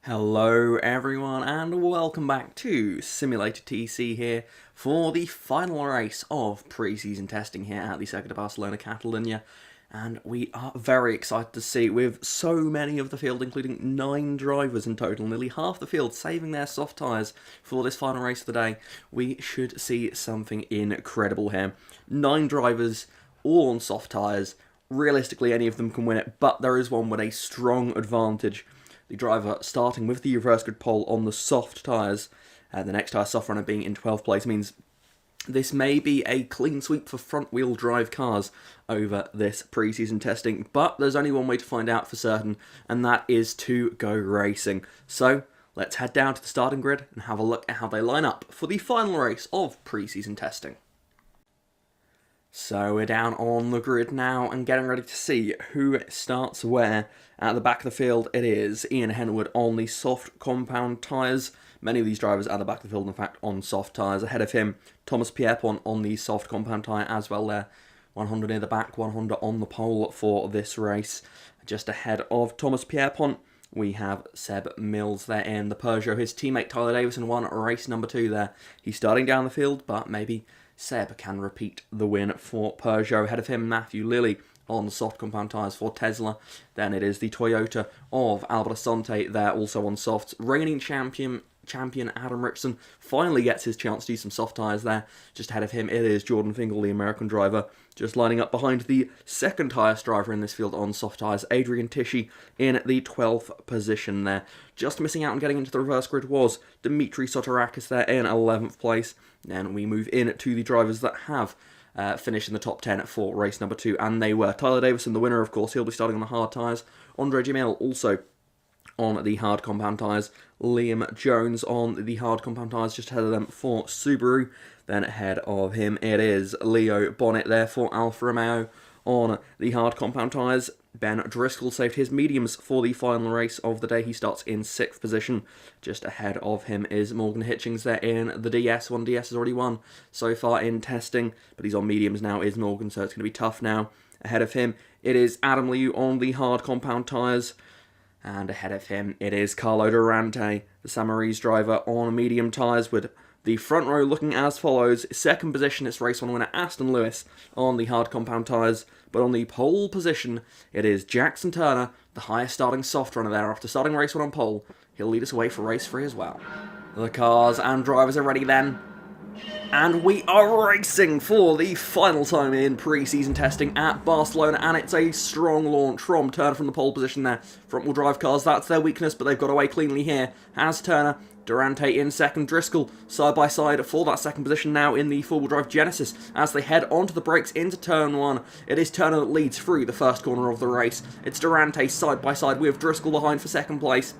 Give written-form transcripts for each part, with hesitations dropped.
Hello everyone and welcome back to Simulator TC here for the final race of pre-season testing here at the Circuit de Barcelona Catalunya, and we are very excited to see, with so many of the field, including 9 drivers in total, nearly half the field saving their soft tyres for this final race of the day, we should see something incredible here. 9 drivers, all on soft tyres. Realistically any of them can win it, but there is one with a strong advantage. The driver starting with the reverse grid pole on the soft tyres, and the next tyre soft runner being in 12th place, means this may be a clean sweep for front wheel drive cars over this pre-season testing, but there's only one way to find out for certain, and that is to go racing. So let's head down to the starting grid and have a look at how they line up for the final race of pre-season testing. So we're down on the grid now and getting ready to see who starts where. At the back of the field, it is Ian Henwood on the soft compound tyres. Many of these drivers at the back of the field, in fact, on soft tyres. Ahead of him, Thomas Pierpont on the soft compound tyre as well there. 100 near the back, 100 on the pole for this race. Just ahead of Thomas Pierpont, we have Seb Mills there in the Peugeot. His teammate Tyler Davison won race number 2 there. He's starting down the field, but maybe Seb can repeat the win for Peugeot. Ahead of him, Matthew Lilly on the soft compound tyres for Tesla. Then it is the Toyota of Albert Asante there, also on softs. Reigning champion Adam Richardson finally gets his chance to do some soft tyres there. Just ahead of him, it is Jordan Fingal, the American driver, just lining up behind the second highest driver in this field on soft tyres, Adrian Tishy, in the 12th position there. Just missing out on getting into the reverse grid was Dimitri Sotirakis there in 11th place. Then we move in to the drivers that have finished in the top 10 for race number 2, and they were Tyler Davison, the winner, of course. He'll be starting on the hard tyres. Andre Jamil also on the hard compound tyres. Liam Jones on the hard compound tyres, just ahead of them for Subaru. Then ahead of him, it is Leo Bonnet there for Alfa Romeo on the hard compound tyres. Ben Driscoll saved his mediums for the final race of the day. He starts in 6th position. Just ahead of him is Morgan Hitchings there in the DS. One DS has already won so far in testing, but he's on mediums now, is Morgan, so it's going to be tough now. Ahead of him, it is Adam Liu on the hard compound tyres. And ahead of him, it is Carlo Durante, the Samarese driver, on medium tyres, with the front row looking as follows. 2nd position, it's race 1 winner Aston Lewis on the hard compound tyres. But on the pole position, it is Jackson Turner, the highest starting soft runner there. After starting race 1 on pole, he'll lead us away for race 3 as well. The cars and drivers are ready then. And we are racing for the final time in pre-season testing at Barcelona, and it's a strong launch from Turner from the pole position there. Front-wheel drive cars, that's their weakness, but they've got away cleanly here. Has Turner, Durante in 2nd, Driscoll side by side for that 2nd position now in the four-wheel drive Genesis as they head onto the brakes into turn 1. It is Turner that leads through the first corner of the race. It's Durante side by side with Driscoll behind for 2nd place.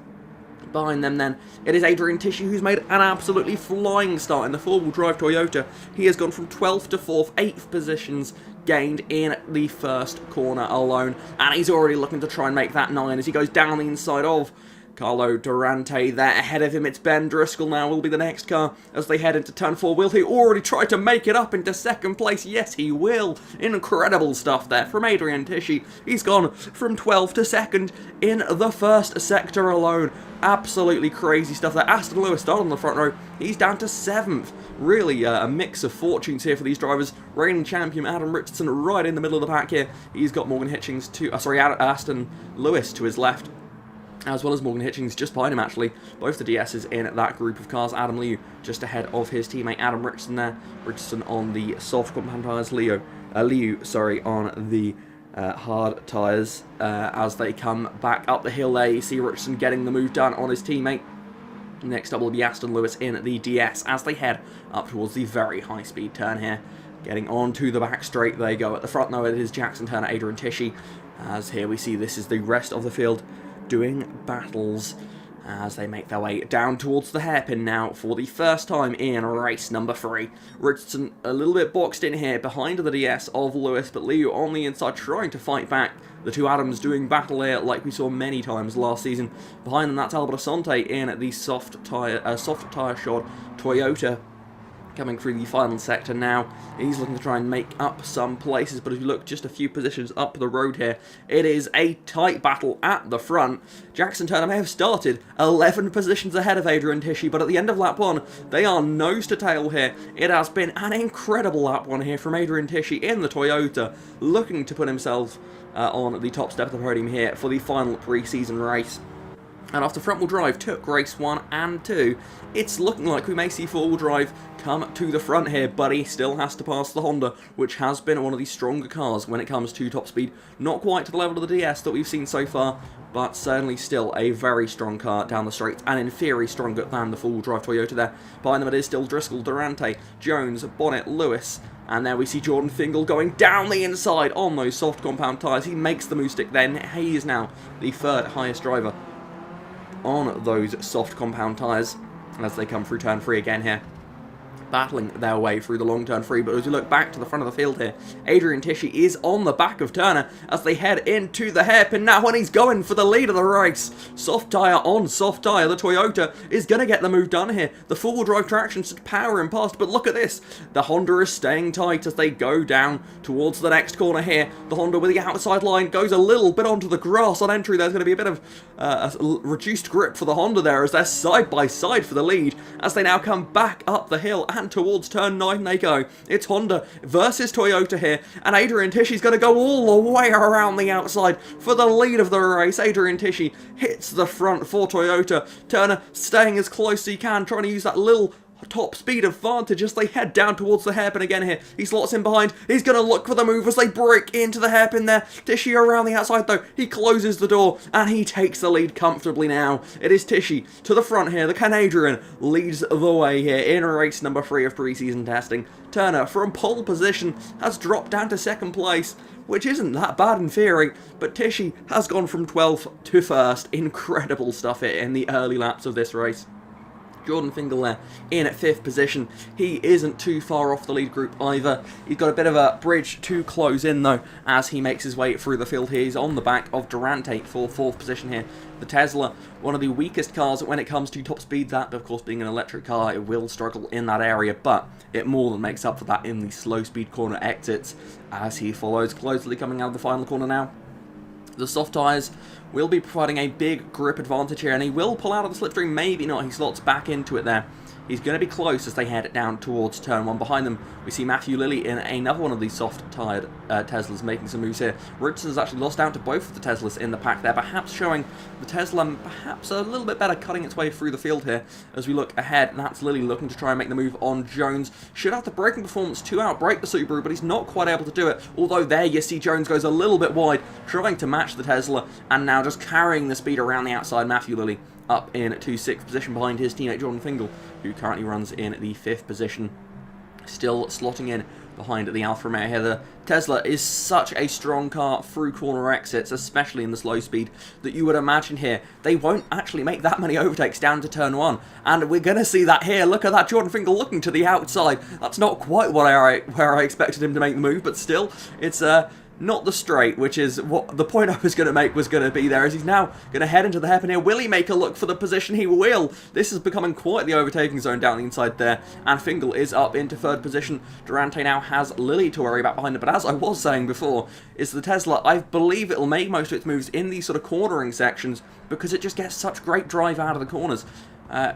Behind them then, it is Adrian Tishy, who's made an absolutely flying start in the four-wheel drive Toyota. He has gone from 12th to 4th, 8th positions gained in the first corner alone, and he's already looking to try and make that 9 as he goes down the inside of Carlo Durante there. Ahead of him, it's Ben Driscoll now, will be the next car as they head into turn 4. Will he already try to make it up into 2nd place? Yes, he will. Incredible stuff there from Adrian Tishy. He's gone from 12th to 2nd in the 1st sector alone. Absolutely crazy stuff there. Aston Lewis started on the front row. He's down to 7th. Really a mix of fortunes here for these drivers. Reigning champion Adam Richardson right in the middle of the pack here. He's got Morgan Hitchings to, Aston Lewis to his left, as well as Morgan Hitchings just behind him, actually. Both the DSs in that group of cars. Adam Liu just ahead of his teammate Adam Richardson there. Richardson on the soft compound tyres. Liu on the hard tyres as they come back up the hill there. You see Richardson getting the move done on his teammate. Next up will be Aston Lewis in the DS as they head up towards the very high-speed turn here. Getting onto the back straight they go. At the front though, it is Jackson Turner, Adrian Tishy, as here we see this is the rest of the field doing battles as they make their way down towards the hairpin now for the first time in race number 3. Richardson a little bit boxed in here behind the DS of Lewis, but Liu on the inside trying to fight back. The two Adams doing battle here like we saw many times last season. Behind them, that's Albert Asante in the soft tyre shod Toyota Coming through the final sector now, he's looking to try and make up some places, but if you look just a few positions up the road here, it is a tight battle at the front. Jackson Turner may have started 11 positions ahead of Adrian Tisci, but at the end of lap 1, they are nose to tail here. It has been an incredible lap 1 here from Adrian Tisci in the Toyota, looking to put himself on the top step of the podium here for the final pre-season race. And after front-wheel drive took race 1 and 2, it's looking like we may see four-wheel drive come to the front here, but he still has to pass the Honda, which has been one of the stronger cars when it comes to top speed. Not quite to the level of the DS that we've seen so far, but certainly still a very strong car down the straight, and in theory stronger than the four-wheel drive Toyota there. Behind them it is still Driscoll, Durante, Jones, Bonnet, Lewis, and there we see Jordan Fingal going down the inside on those soft compound tyres. He makes the move stick then. He is now the third highest driver on those soft compound tyres as they come through turn 3 again here, battling their way through the long turn 3. But as we look back to the front of the field here, Adrian Tisci is on the back of Turner as they head into the hairpin now, when he's going for the lead of the race. Soft tyre on soft tyre, the Toyota is going to get the move done here. The four-wheel drive traction should power him past, but look at this. The Honda is staying tight as they go down towards the next corner here. The Honda with the outside line goes a little bit onto the grass on entry. There's going to be a bit of a reduced grip for the Honda there as they're side by side for the lead as they now come back up the hill and towards turn 9 they go. It's Honda versus Toyota here, and Adrian Tisci's going to go all the way around the outside for the lead of the race. Adrian Tisci hits the front for Toyota. Turner staying as close as he can, trying to use that little top speed advantage as they head down towards the hairpin again here. He slots in behind. He's going to look for the move as they break into the hairpin there. Tisci around the outside though. He closes the door and he takes the lead comfortably now. It is Tisci to the front here. The Canadian leads the way here in race number 3 of pre-season testing. Turner from pole position has dropped down to second place, which isn't that bad in theory, but Tisci has gone from 12th to 1st. Incredible stuff here in the early laps of this race. Jordan Fingal there in at 5th position. He isn't too far off the lead group either. He's got a bit of a bridge to close in though as he makes his way through the field here. He's on the back of Durante for 4th position here. The Tesla, one of the weakest cars when it comes to top speed. That, of course, being an electric car, it will struggle in that area, but it more than makes up for that in the slow speed corner exits as he follows closely coming out of the final corner now. The soft tyres will be providing a big grip advantage here, and he will pull out of the slipstream, maybe not. He slots back into it there. He's going to be close as they head down towards turn 1. Behind them, we see Matthew Lilley in another one of these soft-tyred Teslas making some moves here. Richardson's actually lost out to both of the Teslas in the pack there, perhaps showing the Tesla perhaps a little bit better cutting its way through the field here as we look ahead. And that's Lilley looking to try and make the move on Jones. Should have the braking performance to outbrake the Subaru, but he's not quite able to do it. Although there you see Jones goes a little bit wide, trying to match the Tesla, and now just carrying the speed around the outside. Matthew Lilley up in to 6th position behind his teammate Jordan Fingal, who currently runs in the 5th position. Still slotting in behind the Alfa Romeo here. The Tesla is such a strong car through corner exits, especially in the slow speed, that you would imagine here they won't actually make that many overtakes down to turn 1. And we're going to see that here. Look at that, Jordan Fingal looking to the outside. That's not quite where I expected him to make the move, but still, it's not the straight, which is what the point I was going to make was going to be there, as he's now going to head into the hairpin here. Will he make a look for the position? He will. This is becoming quite the overtaking zone down the inside there, and Fingal is up into 3rd position. Durante now has Lilley to worry about behind him, but as I was saying before, is the Tesla, I believe it'll make most of its moves in these sort of cornering sections because it just gets such great drive out of the corners.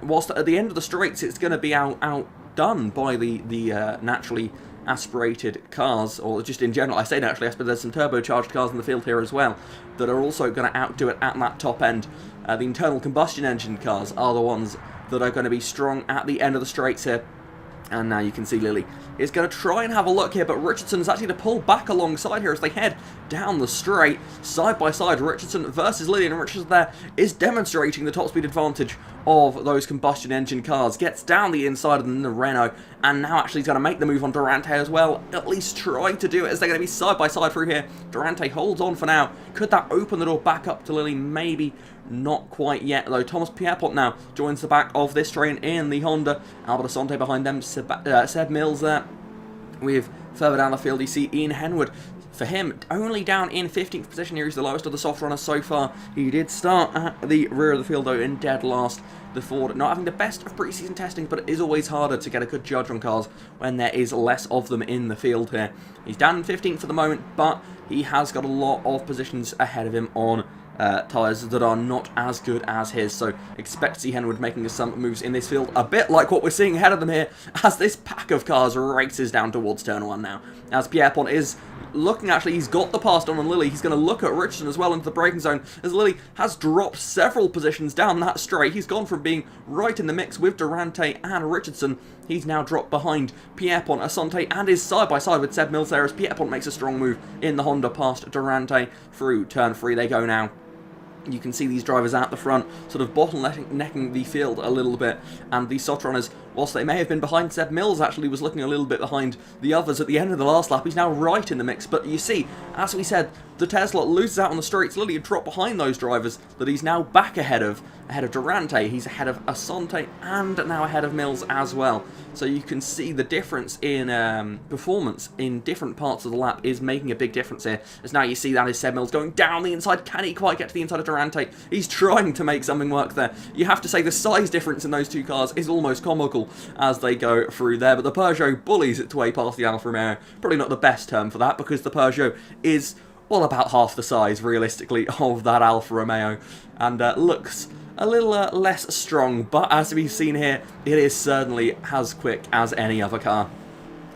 Whilst at the end of the straights, it's going to be outdone by the naturally aspirated cars, or just in general. I say naturally aspirated, there's some turbocharged cars in the field here as well that are also going to outdo it at that top end. The internal combustion engine cars are the ones that are going to be strong at the end of the straights here. And now you can see Lilley is going to try and have a look here, but Richardson is actually to pull back alongside here as they head down the straight, side by side. Richardson versus Lilley, and Richardson there is demonstrating the top speed advantage of those combustion engine cars. Gets down the inside of the Renault, and now actually he's going to make the move on Durante as well, at least trying to do it as they're going to be side by side through here. Durante holds on for now. Could that open the door back up to Lilley? Maybe not quite yet, though. Thomas Pierpont now joins the back of this train in the Honda. Albert Asante behind them, Seb Mills there. With further down the field, you see Ian Henwood for him, only down in 15th position here. He's the lowest of the soft runners so far. He did start at the rear of the field, though, in dead last. The Ford not having the best of preseason testing, but it is always harder to get a good judge on cars when there is less of them in the field here. He's down in 15th for the moment, but he has got a lot of positions ahead of him on tyres that are not as good as his, so expect to see Henwood making some moves in this field, a bit like what we're seeing ahead of them here, as this pack of cars races down towards turn 1 now, as Pierpont is looking, actually, he's got the pass on Lilly. He's going to look at Richardson as well into the braking zone, as Lilly has dropped several positions down that straight. He's gone from being right in the mix with Durante and Richardson. He's now dropped behind Pierpont, Asante, and is side-by-side with Seb Mills there, as Pierpont makes a strong move in the Honda past Durante. Through turn 3 they go now. You can see these drivers out the front sort of bottlenecking the field a little bit, and the soft runners, whilst they may have been behind, Seb Mills actually was looking a little bit behind the others at the end of the last lap. He's now right in the mix, but you see, as we said, the Tesla loses out on the straights. Lilly had dropped behind those drivers that he's now back ahead of Durante. He's ahead of Asante and now ahead of Mills as well. So you can see the difference in performance in different parts of the lap is making a big difference here. As now you see that is Seb Mills going down the inside. Can he quite get to the inside of Durante? He's trying to make something work there. You have to say the size difference in those two cars is almost comical as they go through there. But the Peugeot bullies its way past the Alfa Romeo. Probably not the best term for that, because the Peugeot is, well, about half the size, realistically, of that Alfa Romeo, and looks a little less strong, but as we've seen here, it is certainly as quick as any other car.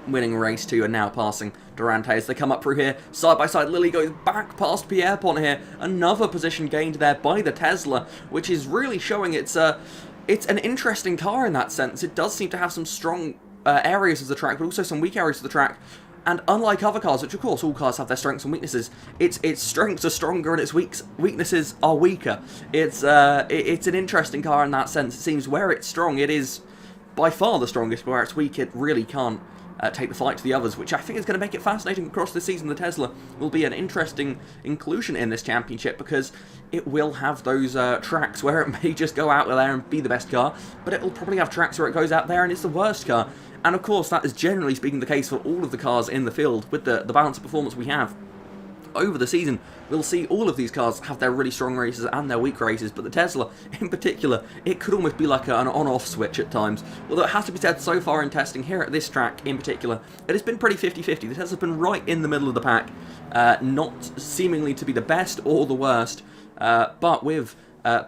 Winning race 2 and now passing Durante as they come up through here. Side by side, Lilly goes back past Pierpont here. Another position gained there by the Tesla, which is really showing it's an interesting car in that sense. It does seem to have some strong areas of the track, but also some weak areas of the track. And unlike other cars, which of course all cars have their strengths and weaknesses, its strengths are stronger and its weaknesses are weaker. It's an interesting car in that sense. It seems where it's strong, it is by far the strongest. Where it's weak, it really can't take the fight to the others, which I think is going to make it fascinating across the season. The Tesla will be an interesting inclusion in this championship, because it will have those tracks where it may just go out there and be the best car, but it will probably have tracks where it goes out there and it's the worst car. And of course, that is generally speaking the case for all of the cars in the field. With the balance of performance we have over the season, we'll see all of these cars have their really strong races and their weak races, but the Tesla in particular, it could almost be like an on-off switch at times. Although it has to be said, so far in testing here at this track in particular, it has been pretty 50-50. The Tesla's been right in the middle of the pack, not seemingly to be the best or the worst, but with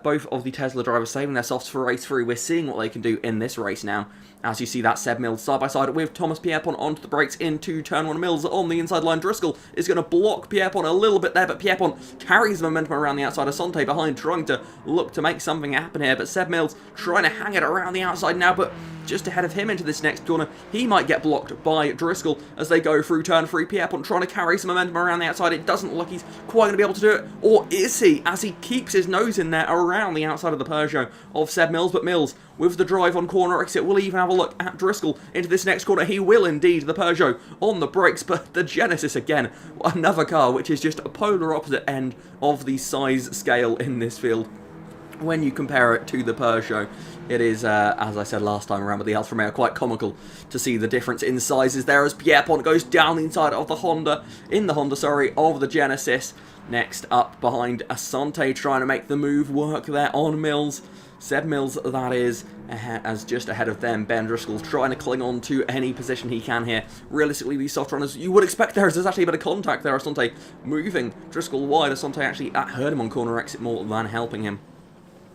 both of the Tesla drivers saving their softs for race 3, we're seeing what they can do in this race now. As you see that Seb Mills side by side with Thomas Pierpont onto the brakes into turn 1. Mills on the inside line. Driscoll is going to block Pierpont a little bit there, but Pierpont carries the momentum around the outside. Asante behind, trying to look to make something happen here, but Seb Mills trying to hang it around the outside now, but just ahead of him into this next corner. He might get blocked by Driscoll as they go through turn 3. Pierpont trying to carry some momentum around the outside. It doesn't look he's quite going to be able to do it, or is he, as he keeps his nose in there around the outside of the Peugeot of Seb Mills. But Mills, with the drive on corner exit, will even have a look at Driscoll into this next corner. He will indeed. The Peugeot on the brakes, but the Genesis again, another car which is just a polar opposite end of the size scale in this field. When you compare it to the Peugeot, it is, as I said last time around with the Alfa Romeo, quite comical to see the difference in sizes there as Pierpont goes down the inside of the Honda, of the Genesis. Next up behind Asante, trying to make the move work there on Mills. Seb Mills, that is, as just ahead of them. Ben Driscoll trying to cling on to any position he can here. Realistically, these soft runners, you would expect there's actually a bit of contact there. Asante moving Driscoll wide. Asante actually hurt him on corner exit more than helping him.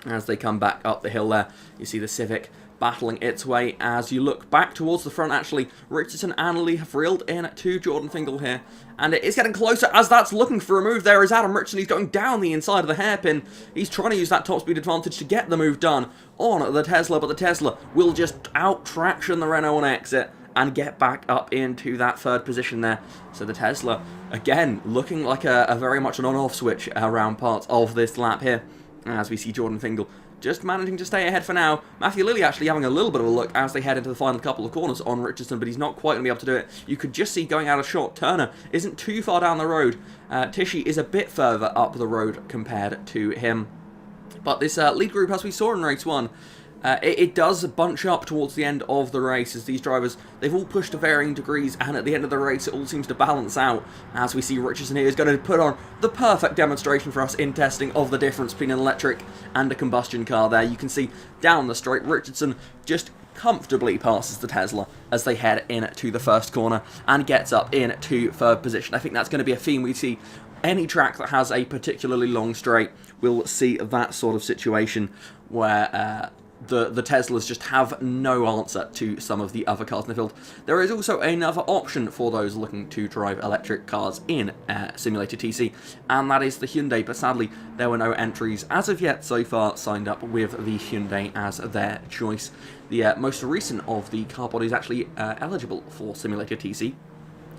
As they come back up the hill there, you see the Civic battling its way. As you look back towards the front, actually, Richardson and Lee have reeled in to Jordan Fingal here. And it is getting closer as that's looking for a move. There is Adam Richardson. He's going down the inside of the hairpin. He's trying to use that top speed advantage to get the move done on the Tesla, but the Tesla will just out-traction the Renault on exit and get back up into that third position there. So the Tesla, again, looking like a very much an on-off switch around parts of this lap here. As we see Jordan Fingal just managing to stay ahead for now. Matthew Lilly actually having a little bit of a look as they head into the final couple of corners on Richardson, but he's not quite going to be able to do it. You could just see going out of shot. Turner isn't too far down the road. Tishy is a bit further up the road compared to him. But this lead group, as we saw in race 1, It does bunch up towards the end of the race as these drivers, they've all pushed to varying degrees, and at the end of the race it all seems to balance out as we see Richardson here is going to put on the perfect demonstration for us in testing of the difference between an electric and a combustion car there. You can see down the straight, Richardson just comfortably passes the Tesla as they head into the first corner and gets up into third position. I think that's going to be a theme we see. Any track that has a particularly long straight will see that sort of situation where the Teslas just have no answer to some of the other cars in the field. There is also another option for those looking to drive electric cars in Simulated TC, and that is the Hyundai, but sadly there were no entries as of yet so far signed up with the Hyundai as their choice. The most recent of the car bodies actually eligible for Simulated TC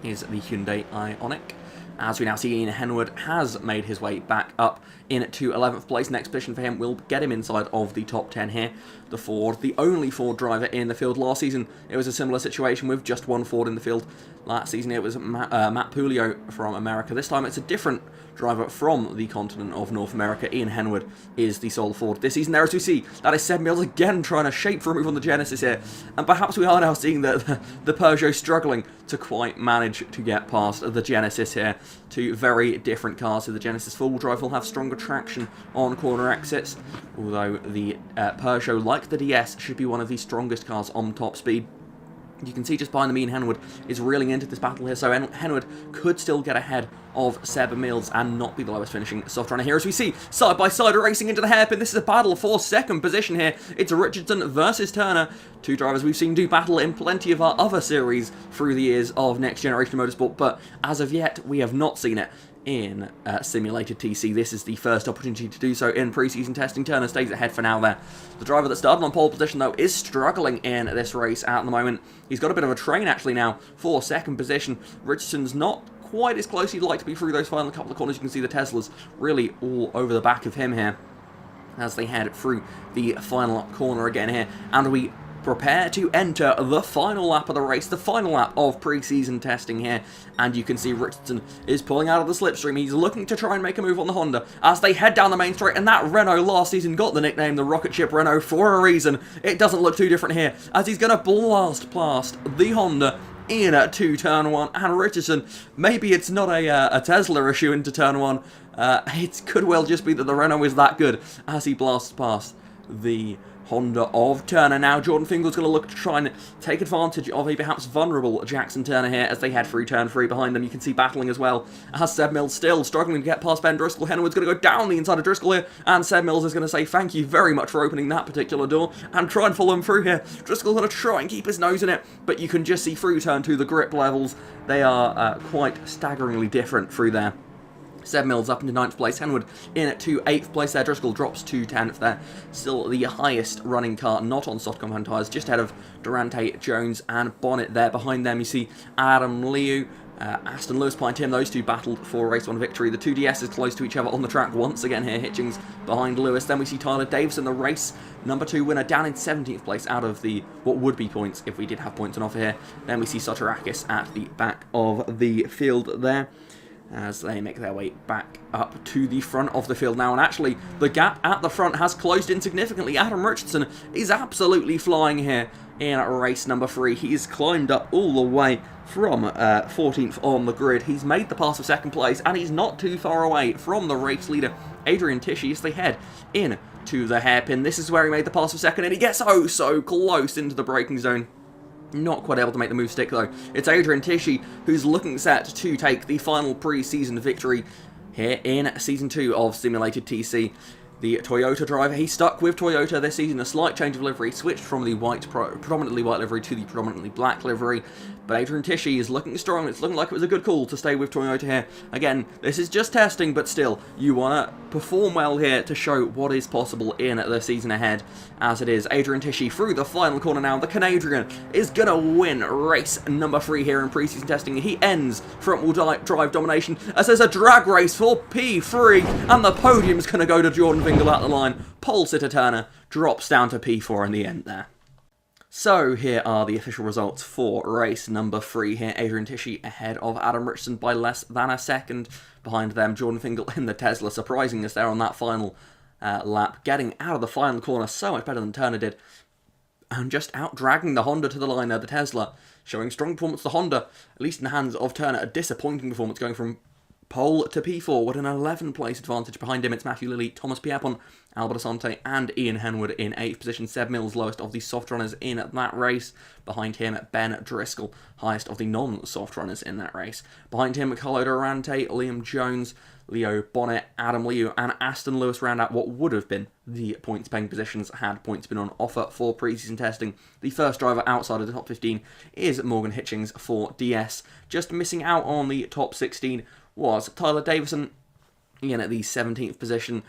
is the Hyundai Ioniq. As we now see, Ian Henwood has made his way back up into 11th place. Next position for him will get him inside of the top 10 here. The Ford, the only Ford driver in the field. Last season, it was a similar situation with just one Ford in the field. Last season, it was Matt Pulio from America. This time, it's a different driver from the continent of North America. Ian Henwood is the sole Ford this season. There, as we see, that is Seb Mills again trying to shape for a move on the Genesis here. And perhaps we are now seeing the Peugeot struggling to quite manage to get past the Genesis here. Two very different cars. So the Genesis four-wheel drive will have stronger traction on corner exits, although the Peugeot, like the DS, should be one of the strongest cars on top speed. You can see just behind me, Ian Henwood is reeling into this battle here, so Henwood could still get ahead of Seb Mills and not be the lowest finishing soft runner here. As we see, side by side racing into the hairpin, this is a battle for second position here. It's Richardson versus Turner, two drivers we've seen do battle in plenty of our other series through the years of Next Generation Motorsport, but as of yet, we have not seen it in Simulated TC. This is the first opportunity to do so in pre-season testing. Turner stays ahead for now there. The driver that started on pole position, though, is struggling in this race at the moment. He's got a bit of a train, actually, now for second position. Richardson's not quite as close he'd like to be through those final couple of corners. You can see the Teslas really all over the back of him here as they head through the final corner again here. And we prepare to enter the final lap of the race, the final lap of pre-season testing here, and you can see Richardson is pulling out of the slipstream. He's looking to try and make a move on the Honda as they head down the main straight, and that Renault last season got the nickname the Rocket Ship Renault for a reason. It doesn't look too different here as he's going to blast past the Honda into turn one, and Richardson, maybe it's not a Tesla issue into turn one, it could well just be that the Renault is that good as he blasts past the Honda of Turner. Now Jordan Fingal's going to look to try and take advantage of a perhaps vulnerable Jackson Turner here as they head through turn 3 behind them. You can see battling as well as Seb Mills still struggling to get past Ben Driscoll. Henwood's going to go down the inside of Driscoll here, and Seb Mills is going to say thank you very much for opening that particular door and try and follow him through here. Driscoll's going to try and keep his nose in it, but you can just see through turn 2 the grip levels. They are quite staggeringly different through there. Seb Mills up into 9th place, Henwood in to 8th place there, Driscoll drops to 10th there. Still the highest running car, not on soft compound tyres, just ahead of Durante, Jones and Bonnet there. Behind them you see Adam Liu, Aston Lewis behind him. Those two battled for race 1 victory. The two DSs close to each other on the track once again here. Hitchings behind Lewis. Then we see Tyler Davison, the race number 2 winner, down in 17th place out of the what would be points if we did have points on offer here. Then we see Soterakis at the back of the field there as they make their way back up to the front of the field now. And actually, the gap at the front has closed in significantly. Adam Richardson is absolutely flying here in race number 3. He's climbed up all the way from 14th on the grid. He's made the pass of 2nd place, and he's not too far away from the race leader, Adrian Tishy, as they head in to the hairpin. This is where he made the pass of 2nd, and he gets oh so close into the braking zone. Not quite able to make the move stick though. It's Adrian Tishy who's looking set to take the final pre-season victory here in Season 2 of Simulated TC. The Toyota driver, he stuck with Toyota this season, a slight change of livery, switched from the predominantly white livery to the predominantly black livery. But Adrian Tishy is looking strong. It's looking like it was a good call to stay with Toyota here. Again, this is just testing, but still, you want to perform well here to show what is possible in the season ahead. As it is, Adrian Tishy through the final corner now. The Canadian is going to win race number 3 here in preseason testing. He ends front-wheel drive domination as there's a drag race for P3, and the podium's going to go to Jordan Fingal at the line. Pole sitter Turner drops down to P4 in the end there. So here are the official results for race number 3 here. Adrian Tishy ahead of Adam Richardson by less than a second. Behind them, Jordan Fingal in the Tesla, surprising us there on that final lap, getting out of the final corner so much better than Turner did, and just out-dragging the Honda to the line there, the Tesla, showing strong performance. The Honda, at least in the hands of Turner, a disappointing performance, going from pole to P4 with an 11th-place advantage. Behind him, it's Matthew Lilley, Thomas Piepon, Albert Asante, and Ian Henwood in 8th position. Seb Mills, lowest of the soft runners in that race. Behind him, Ben Driscoll, highest of the non-soft runners in that race. Behind him, Carlo Durante, Liam Jones, Leo Bonnet, Adam Liu, and Aston Lewis round out what would have been the points-paying positions had points been on offer for pre-season testing. The first driver outside of the top 15 is Morgan Hitchings for DS. Just missing out on the top 16 was Tyler Davison, in at the 17th position,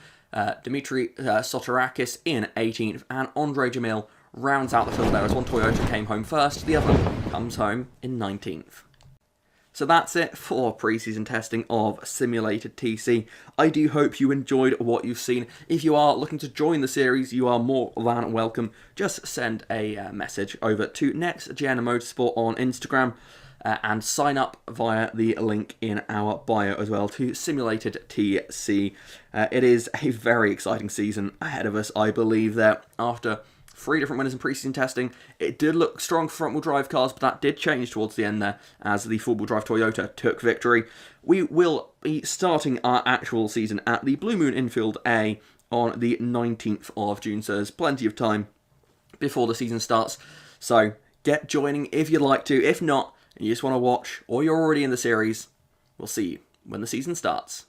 Dimitri Sotirakis in 18th, and Andre Jamil rounds out the field there as one Toyota came home first, the other comes home in 19th. So that's it for pre-season testing of Simulated TC. I do hope you enjoyed what you've seen. If you are looking to join the series, you are more than welcome. Just send a message over to Next Gen Motorsport on Instagram and sign up via the link in our bio as well to Simulated TC. It is a very exciting season ahead of us, I believe, that after 3 different winners in pre-season testing. It did look strong for front-wheel drive cars, but that did change towards the end there as the four-wheel drive Toyota took victory. We will be starting our actual season at the Blue Moon Infield A on the 19th of June, so there's plenty of time before the season starts. So get joining if you'd like to. If not, and you just want to watch, or you're already in the series, we'll see you when the season starts.